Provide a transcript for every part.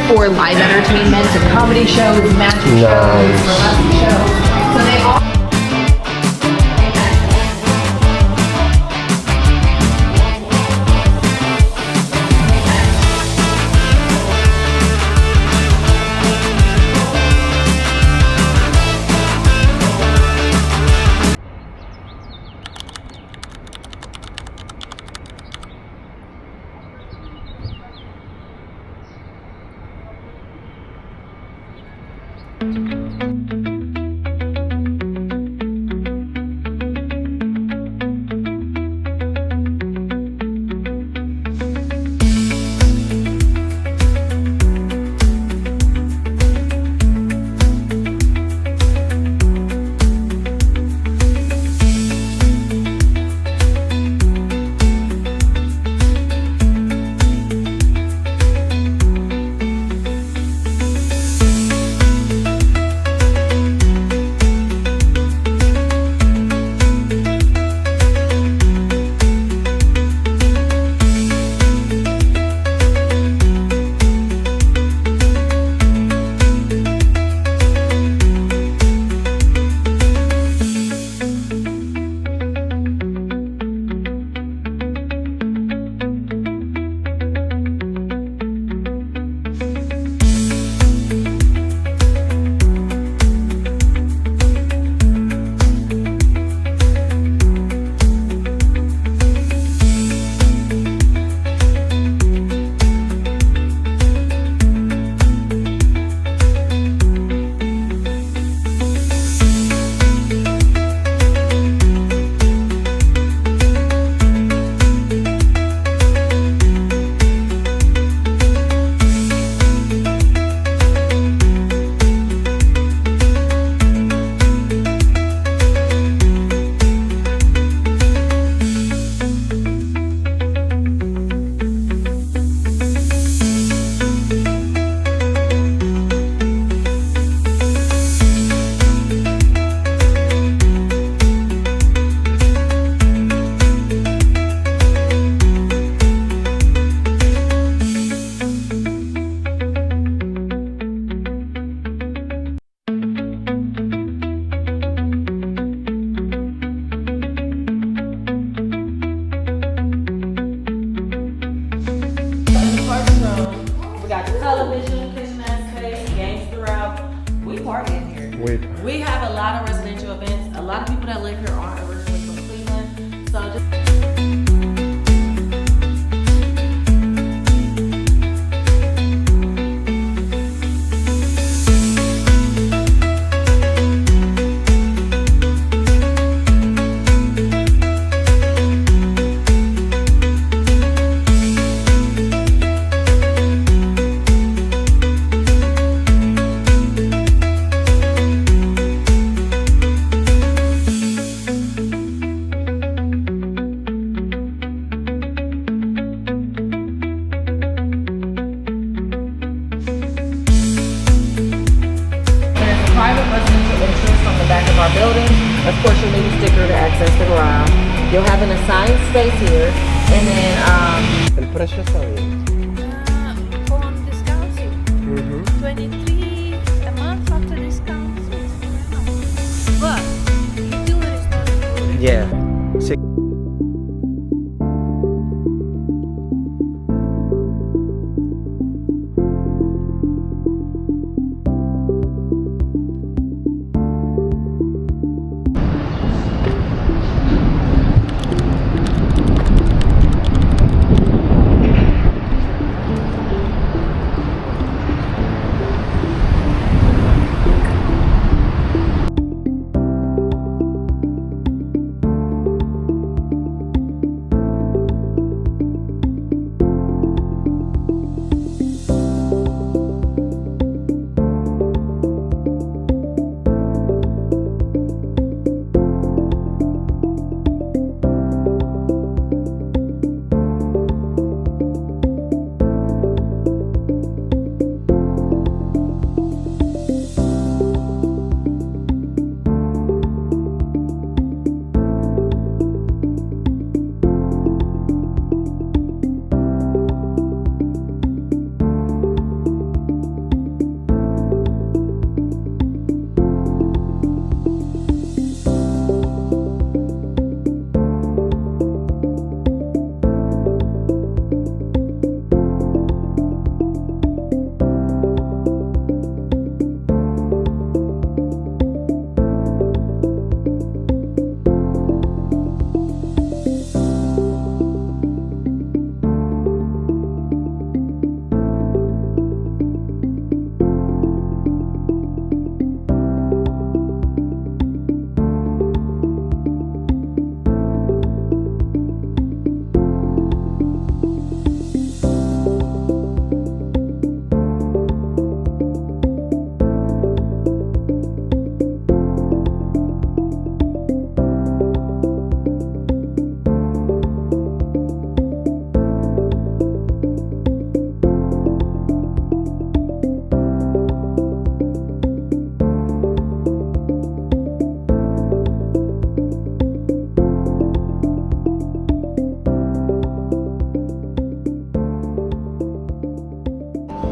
for live entertainment and comedy shows, magic shows, burlesque shows. So they all We have a lot of residential events. A lot of people that live here aren't originally from Cleveland. So just building. Of course, you'll need a sticker to access the garage. You'll have an assigned space here, and then El precio está bien. Con discounts, 23 a month after discounts. But utilities not included. Yeah. Sí.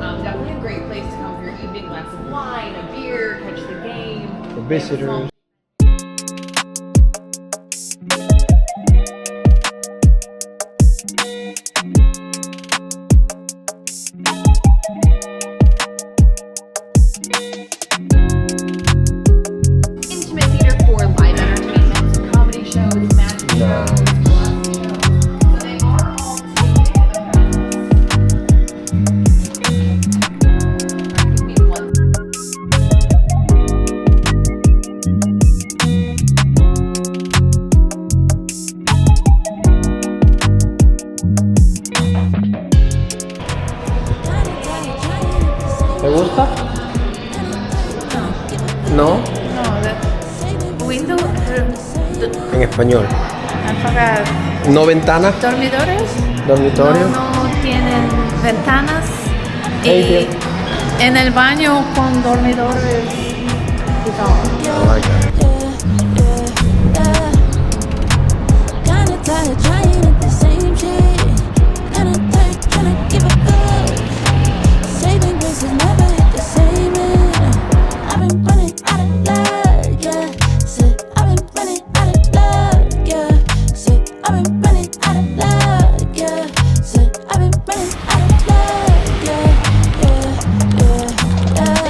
Definitely a great place to come for your evening glass of wine, a beer, catch the game. For visitors. Intimate theater for live entertainment, comedy shows, magic shows. So they are all give me one. ¿Te gusta? No. No, the window, En español. I forgot. No ventanas. Dormidores. Dormitorio. No tienen ventanas. Hey, Y en el baño con dormidores. I like that. Kinda tired of trying at the same shit. Kinda tired trying to give a fuck. Saving grace has never hit the same end. I've been running out of luck, yeah. Said I've been running out of luck, yeah. Said I've been running out of luck, yeah. Said I've been running out of luck, yeah, yeah, yeah, yeah.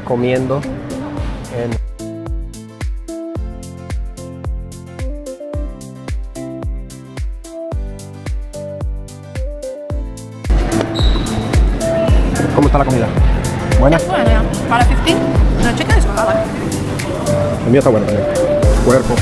Comiendo en ¿Cómo está la comida? ¿Buena? Bueno, para 15. No, chicken is good. El mío está bueno también. Cuerpo.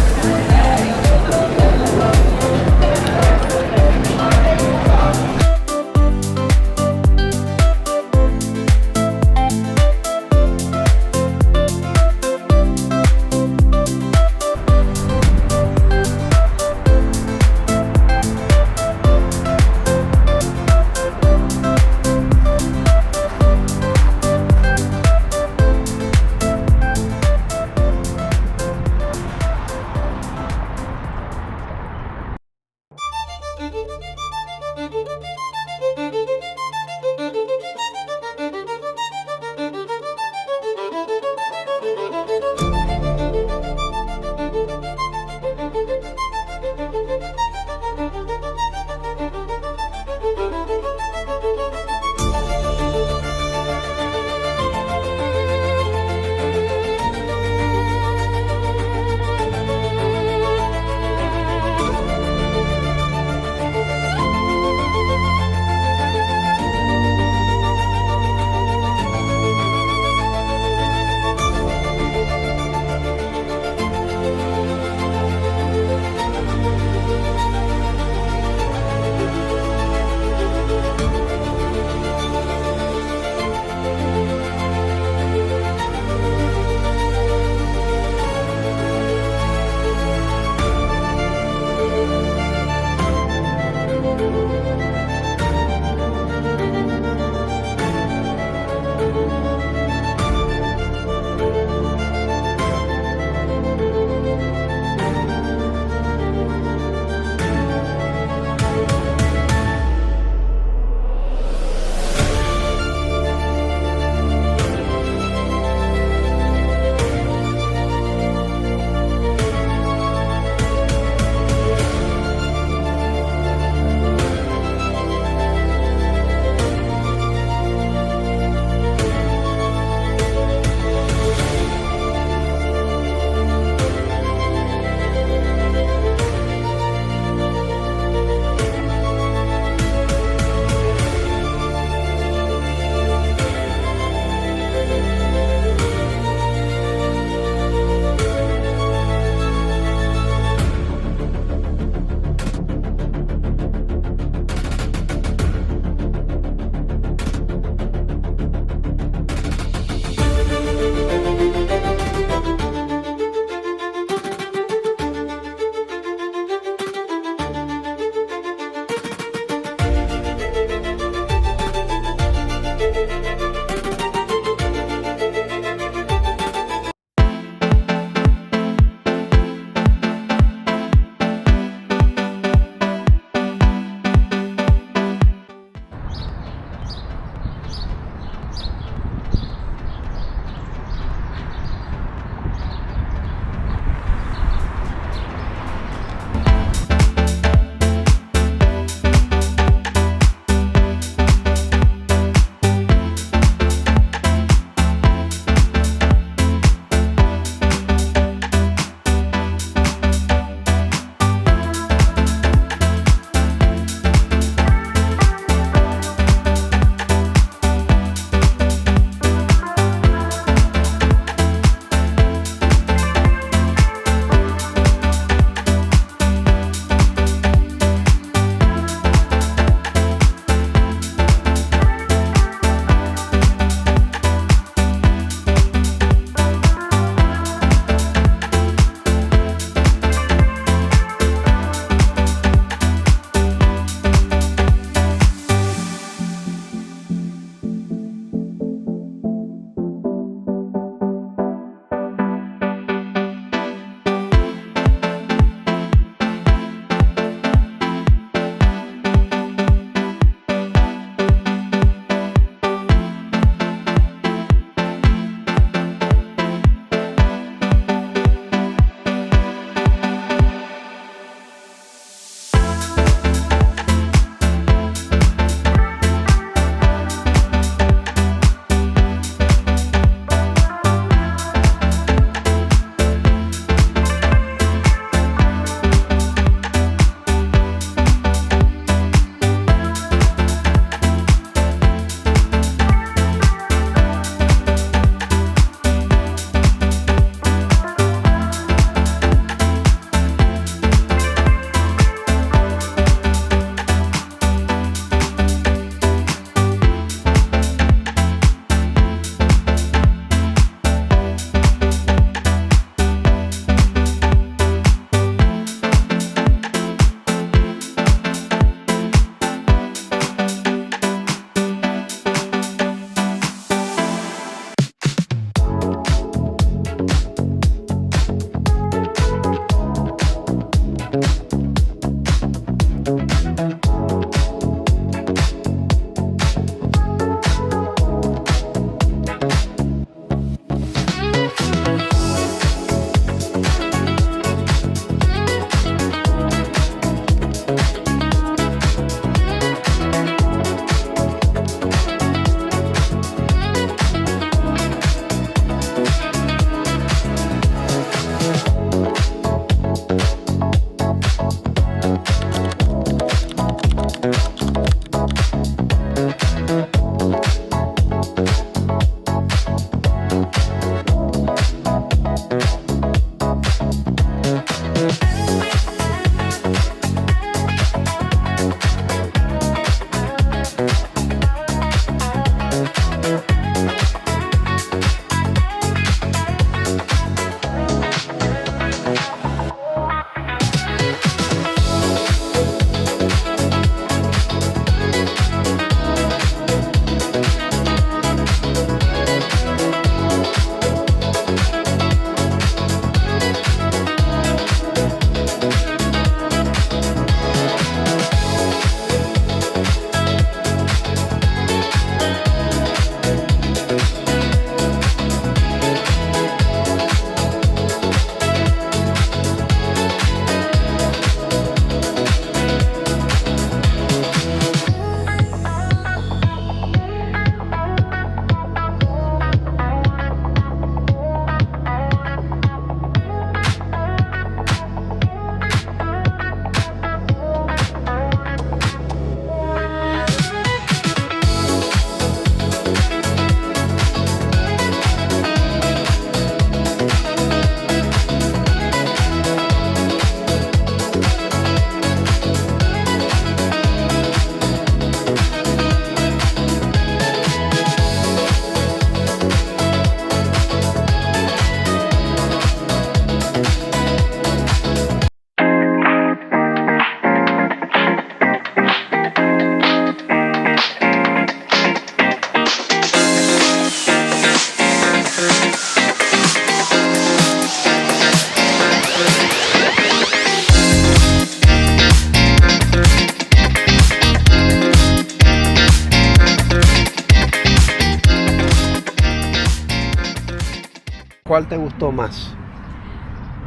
¿Cuál te gustó más?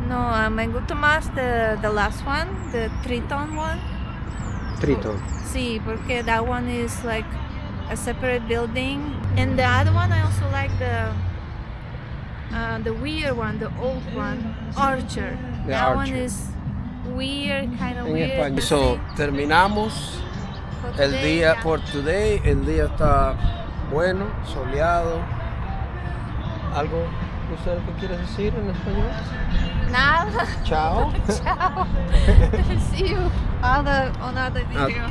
No, me gusta más the last one, the Triton one. Triton. Sí, porque that one is like a separate building. And the other one, I also like the weird one, the old one, Archer. The That one Archer. is weird, kind of En weird. español. So, terminamos For el today, día yeah. por today. El día está bueno, soleado. ¿Algo usted que quieres decir en español? Nada. Chao. Ciao. See you on another video.